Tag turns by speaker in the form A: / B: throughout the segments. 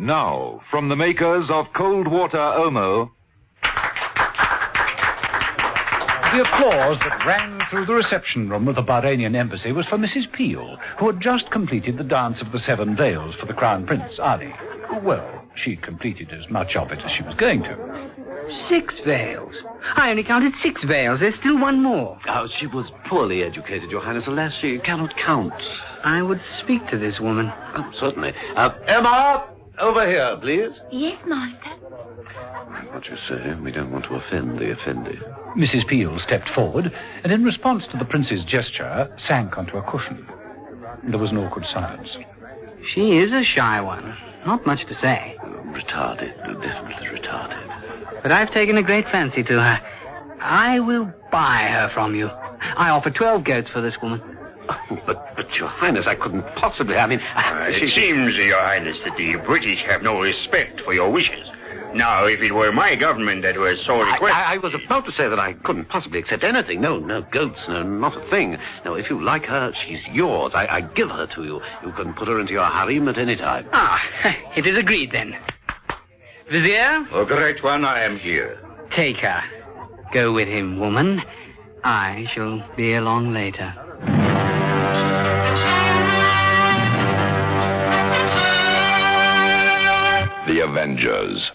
A: Now, from the makers of Cold Water Omo...
B: The applause that rang through the reception room of the Bahrainian embassy was for Mrs. Peel, who had just completed the Dance of the Seven Veils for the Crown Prince, Ali. Well, she'd completed as much of it as she was going to.
C: 6 veils? I only counted 6 veils. There's still one more.
D: Oh, she was poorly educated, Your Highness. Alas, she cannot count.
C: I would speak to this woman.
D: Oh, certainly. Emma, over here, please.
E: Yes, master.
D: What you say, we don't want to offend the offended.
B: Mrs. Peel stepped forward, and in response to the prince's gesture, sank onto a cushion. There was an awkward silence.
C: She is a shy one. Not much to say.
D: Retarded. Definitely retarded.
C: But I've taken a great fancy to her. I will buy her from you. I offer 12 goats for this woman.
D: Oh, but Your Highness, I couldn't possibly.
F: It seems, Your Highness, that the British have no respect for your wishes. Now, if it were my government that was so requested...
D: I was about to say that I couldn't possibly accept anything. No goats, no, not a thing. No, if you like her, she's yours. I give her to you. You can put her into your harem at any time.
C: It is agreed then. Vizier?
F: Oh, great one, I am here.
C: Take her. Go with him, woman. I shall be along later.
G: The Avengers.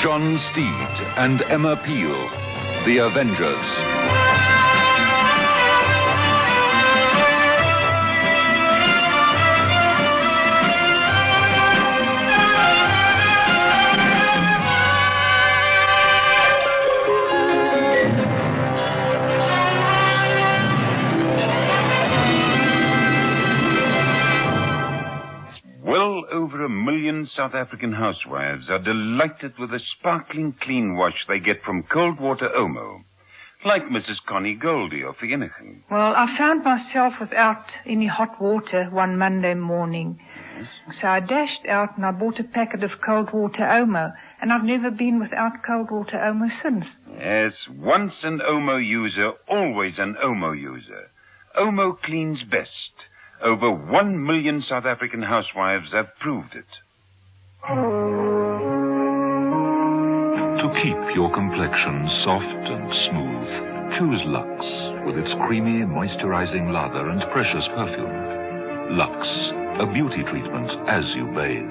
A: John Steed and Emma Peel, The Avengers.
H: Over 1 million South African housewives are delighted with the sparkling clean wash they get from Cold Water Omo. Like Mrs. Connie Goldie of Vereeniging.
I: Well, I found myself without any hot water one Monday morning. Yes. So I dashed out and I bought a packet of Cold Water Omo. And I've never been without Cold Water Omo since.
H: Yes, once an Omo user, always an Omo user. Omo cleans best. Over 1 million South African housewives have proved it.
A: To keep your complexion soft and smooth, choose Lux with its creamy, moisturizing lather and precious perfume. Lux, a beauty treatment as you bathe.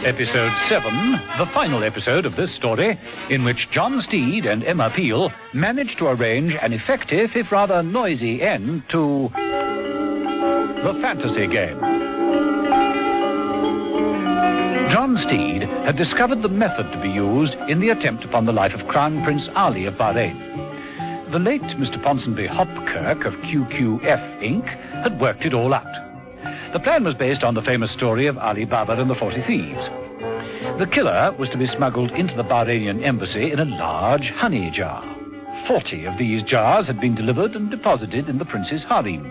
B: Episode 7, the final episode of this story, in which John Steed and Emma Peel managed to arrange an effective, if rather noisy, end to the fantasy game. John Steed had discovered the method to be used in the attempt upon the life of Crown Prince Ali of Bahrain. The late Mr. Ponsonby Hopkirk of QQF Inc. had worked it all out. The plan was based on the famous story of Ali Baba and the 40 Thieves. The killer was to be smuggled into the Bahrainian embassy in a large honey jar. 40 of these jars had been delivered and deposited in the prince's harem.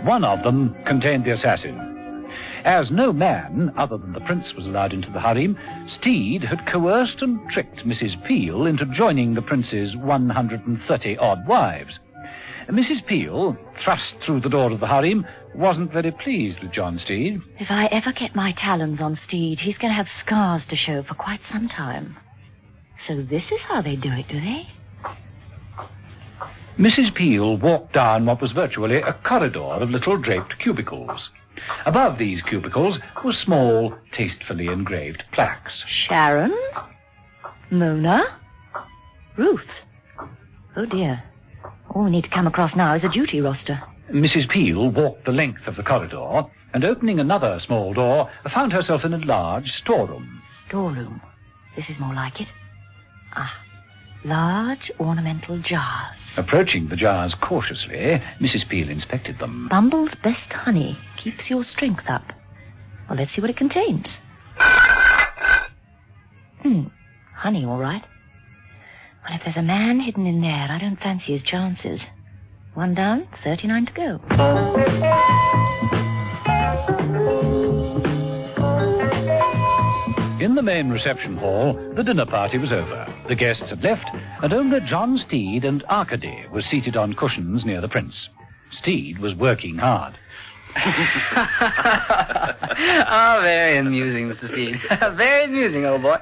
B: One of them contained the assassin. As no man other than the prince was allowed into the harem, Steed had coerced and tricked Mrs. Peel into joining the prince's 130-odd wives. Mrs. Peel, thrust through the door of the harem, wasn't very pleased with John Steed.
E: If I ever get my talons on Steed, he's going to have scars to show for quite some time. So this is how they do it, do they?
B: Mrs. Peel walked down what was virtually a corridor of little draped cubicles. Above these cubicles were small, tastefully engraved plaques.
E: Sharon? Mona? Ruth? Oh, dear. All we need to come across now is a duty roster.
B: Mrs. Peel walked the length of the corridor and, opening another small door, found herself in a large storeroom.
E: Storeroom? This is more like it. Large ornamental jars.
B: Approaching the jars cautiously, Mrs. Peel inspected them.
E: Bumble's Best Honey keeps your strength up. Well, let's see what it contains. Honey, all right. Well, if there's a man hidden in there, I don't fancy his chances. 1 down, 39 to go.
B: In the main reception hall, the dinner party was over. The guests had left, and only John Steed and Arcady were seated on cushions near the prince. Steed was working hard.
C: Oh, very amusing, Mr. Steed. Very amusing, old boy.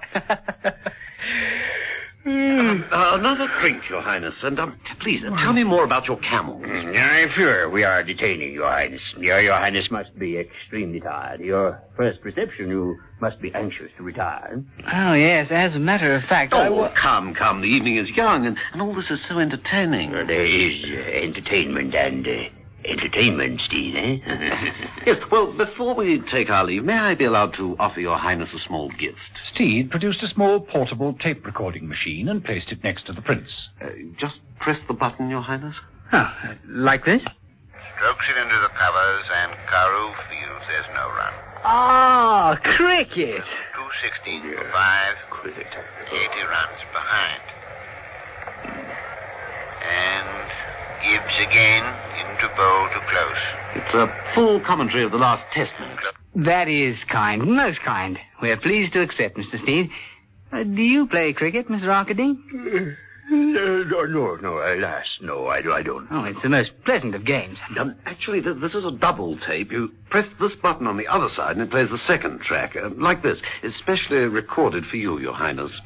D: Another drink, Your Highness, and please, tell me more about your camels.
F: I fear we are detaining, Your Highness. Your Highness must be extremely tired. Your first reception, you must be anxious to retire.
C: Oh, yes, as a matter of fact,
D: Come, the evening is young, and all this is so entertaining.
F: There is entertainment and entertainment, Steed, eh?
D: Yes, well, before we take our leave, may I be allowed to offer Your Highness a small gift?
B: Steed produced a small portable tape recording machine and placed it next to the prince.
D: Just press the button, Your Highness.
C: Oh, like this?
J: Strokes it into the covers, and Carew feels there's no run.
C: Ah, cricket.
J: 2:16 for 5.
D: Cricket.
J: 80 runs behind. And Gibbs again into bowl to close.
D: It's a full commentary of the last test match.
C: That is kind, most kind. We're pleased to accept, Mr. Steed. Do you play cricket, Mr. Arcady?
F: No, alas, no, I don't.
C: Oh, it's the most pleasant of games.
D: Actually, this is a double tape. You press this button on the other side, and it plays the second track, like this. It's specially recorded for you, Your Highness.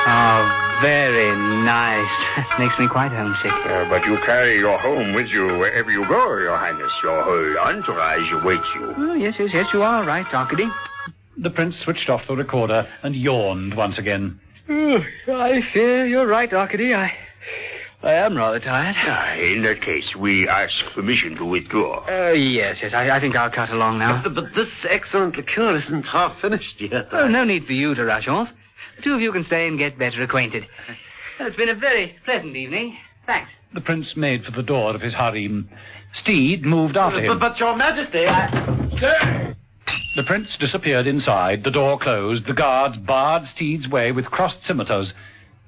C: Oh, very nice. Makes me quite homesick.
F: But you carry your home with you wherever you go, Your Highness. Your whole entourage awaits you.
C: Oh, yes, you are right, Arcady.
B: The prince switched off the recorder and yawned once again.
C: Oh, I fear you're right, Arcady. I am rather tired.
F: In that case, we ask permission to withdraw.
C: Yes, I think I'll cut along now.
D: But this excellent liqueur isn't half finished yet.
C: Oh, no need for you to rush off. The two of you can stay and get better acquainted. It's been a very pleasant evening. Thanks.
B: The prince made for the door of his harem. Steed moved after him.
D: But Your Majesty,
B: Stay! The prince disappeared inside. The door closed. The guards barred Steed's way with crossed scimitars.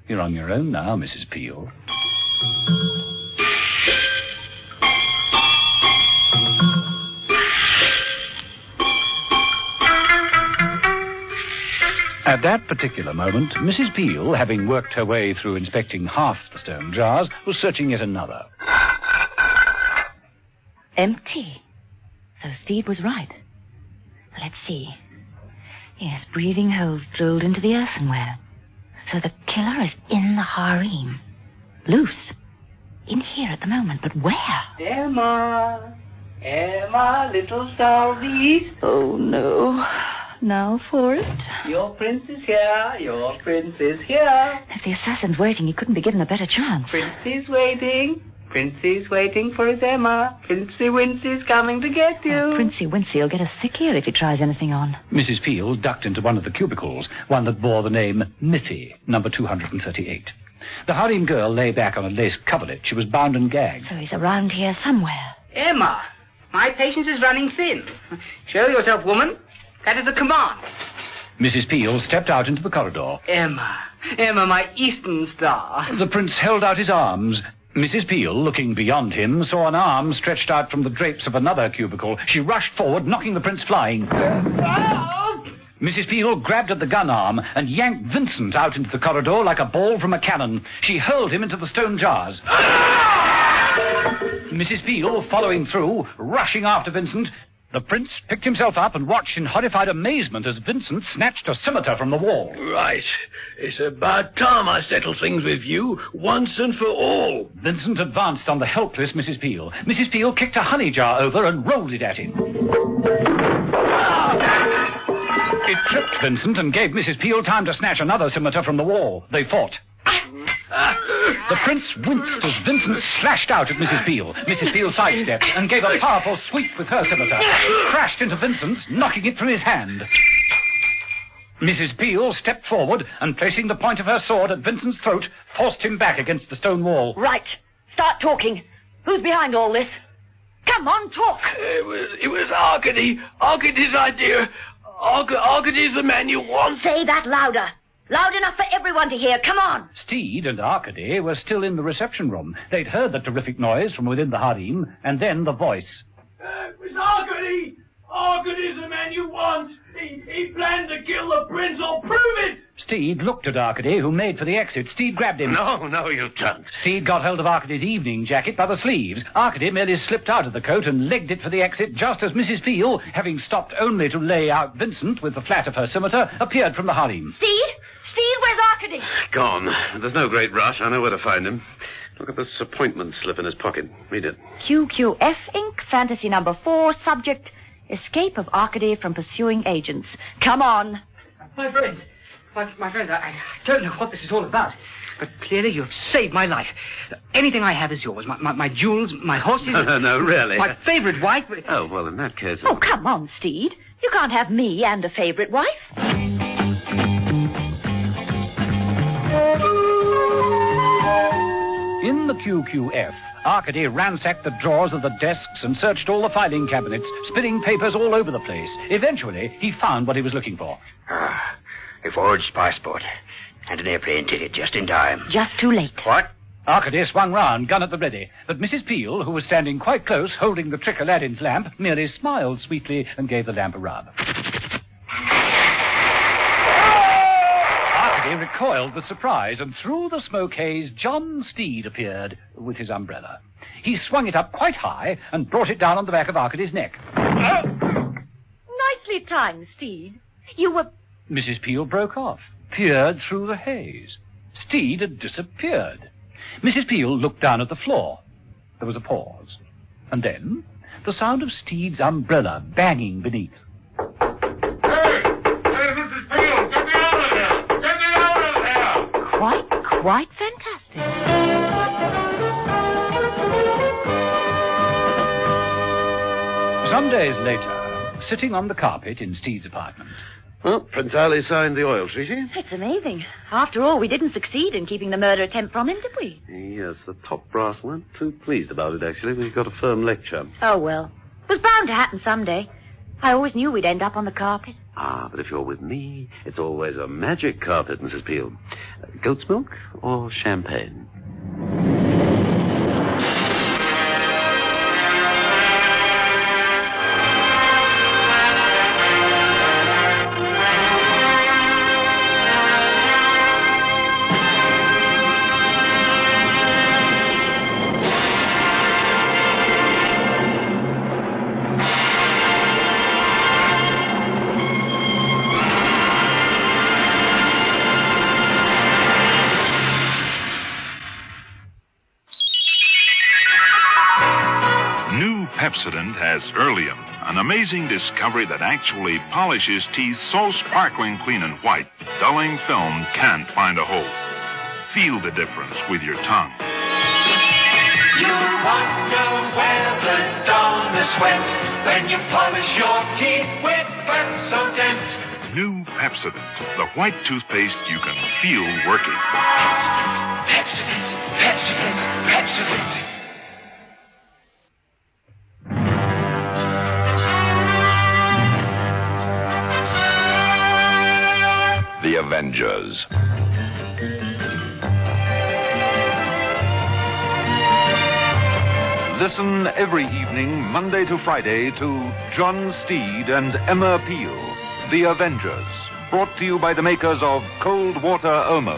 B: You're on your own now, Mrs. Peel. At that particular moment, Mrs. Peel, having worked her way through inspecting half the stone jars, was searching yet another.
E: Empty. So Steed was right. Let's see. Yes, breathing holes drilled into the earthenware. So the killer is in the harem. Loose. In here at the moment, but where?
C: Emma, little star of the east.
E: Oh, no. Now for it.
C: Your prince is here. Your prince is here.
E: If the assassin's waiting, he couldn't be given a better chance.
C: Prince is waiting. Princey's waiting for his Emma. Princey Wincy's coming to get you.
E: Oh, Princey Wincy will get a sick ear if he tries anything on.
B: Mrs. Peel ducked into one of the cubicles, one that bore the name Miffy, number 238. The harem girl lay back on a lace coverlet. She was bound and gagged.
E: So he's around here somewhere.
C: Emma, my patience is running thin. Show yourself, woman. That is a command.
B: Mrs. Peel stepped out into the corridor.
C: Emma, my eastern star.
B: The prince held out his arms. Mrs. Peel, looking beyond him, saw an arm stretched out from the drapes of another cubicle. She rushed forward, knocking the prince flying. Mrs. Peel grabbed at the gun arm and yanked Vincent out into the corridor like a ball from a cannon. She hurled him into the stone jars. Mrs. Peel, following through, rushing after Vincent. The prince picked himself up and watched in horrified amazement as Vincent snatched a scimitar from the wall.
K: Right. It's about time I settle things with you once and for all.
B: Vincent advanced on the helpless Mrs. Peel. Mrs. Peel kicked a honey jar over and rolled it at him. It tripped Vincent and gave Mrs. Peel time to snatch another scimitar from the wall. They fought. The prince winced as Vincent slashed out at Mrs. Peel. Mrs. Peel sidestepped and gave a powerful sweep with her scimitar. She crashed into Vincent, knocking it from his hand. Mrs. Peel stepped forward and, placing the point of her sword at Vincent's throat, forced him back against the stone wall.
E: Right. Start talking. Who's behind all this? Come on, talk.
K: It was Arcady. Arcady's idea. Arcady's the man you want.
E: Say that louder. Loud enough for everyone to hear. Come on.
B: Steed and Arcady were still in the reception room. They'd heard the terrific noise from within the harem, and then the voice.
K: It's Arcady! Arcady's the man you want. He planned to kill the prince. I'll prove it.
B: Steed looked at Arcady, who made for the exit. Steed grabbed him.
D: No, you don't.
B: Steed got hold of Arcady's evening jacket by the sleeves. Arcady merely slipped out of the coat and legged it for the exit just as Mrs. Peel, having stopped only to lay out Vincent with the flat of her scimitar, appeared from the harem.
E: Steed? Steed, where's Arcady?
D: Gone. There's no great rush. I know where to find him. Look at this appointment slip in his pocket. Read it.
E: QQF Inc., fantasy number 4, subject, escape of Arcady from pursuing agents. Come on.
C: My friend, I don't know what this is all about, but clearly you have saved my life. Anything I have is yours. My jewels, my horses.
D: No, really.
C: My favorite wife.
D: Oh, well, in that case...
E: Oh, come on, Steed. You can't have me and a favorite wife.
B: In the QQF, Arcady ransacked the drawers of the desks and searched all the filing cabinets, spilling papers all over the place. Eventually, he found what he was looking for.
F: A forged passport and an airplane ticket just in time.
E: Just too late.
F: What?
B: Arcady swung round, gun at the ready, but Mrs. Peel, who was standing quite close, holding the Trick Aladdin's lamp, merely smiled sweetly and gave the lamp a rub. Arcady recoiled with surprise, and through the smoke haze, John Steed appeared with his umbrella. He swung it up quite high and brought it down on the back of Arcady's neck.
E: Nicely timed, Steed. You were...
B: Mrs. Peel broke off, peered through the haze. Steed had disappeared. Mrs. Peel looked down at the floor. There was a pause. And then the sound of Steed's umbrella banging beneath.
J: Hey, Mrs. Peel, get me out of here! Get me out of here!
E: Quite fantastic.
B: Some days later, sitting on the carpet in Steed's apartment.
D: Well, Prince Ali signed the oil treaty.
E: It's amazing. After all, we didn't succeed in keeping the murder attempt from him, did we?
D: Yes, the top brass weren't too pleased about it, actually. We got a firm lecture.
E: Oh, well. It was bound to happen someday. I always knew we'd end up on the carpet.
D: Ah, but if you're with me, it's always a magic carpet, Mrs. Peel. Goat's milk or champagne?
A: Pepsodent has Earlium, an amazing discovery that actually polishes teeth so sparkling clean and white, dulling film can't find a hole. Feel the difference with your tongue.
L: You wonder where the dawn is went when you polish your teeth with Pepsodent.
A: New Pepsodent, the white toothpaste you can feel working.
L: Pepsodent, Pepsodent, Pepsodent.
G: The Avengers.
A: Listen every evening, Monday to Friday, to John Steed and Emma Peel, The Avengers, brought to you by the makers of Cold Water Omo.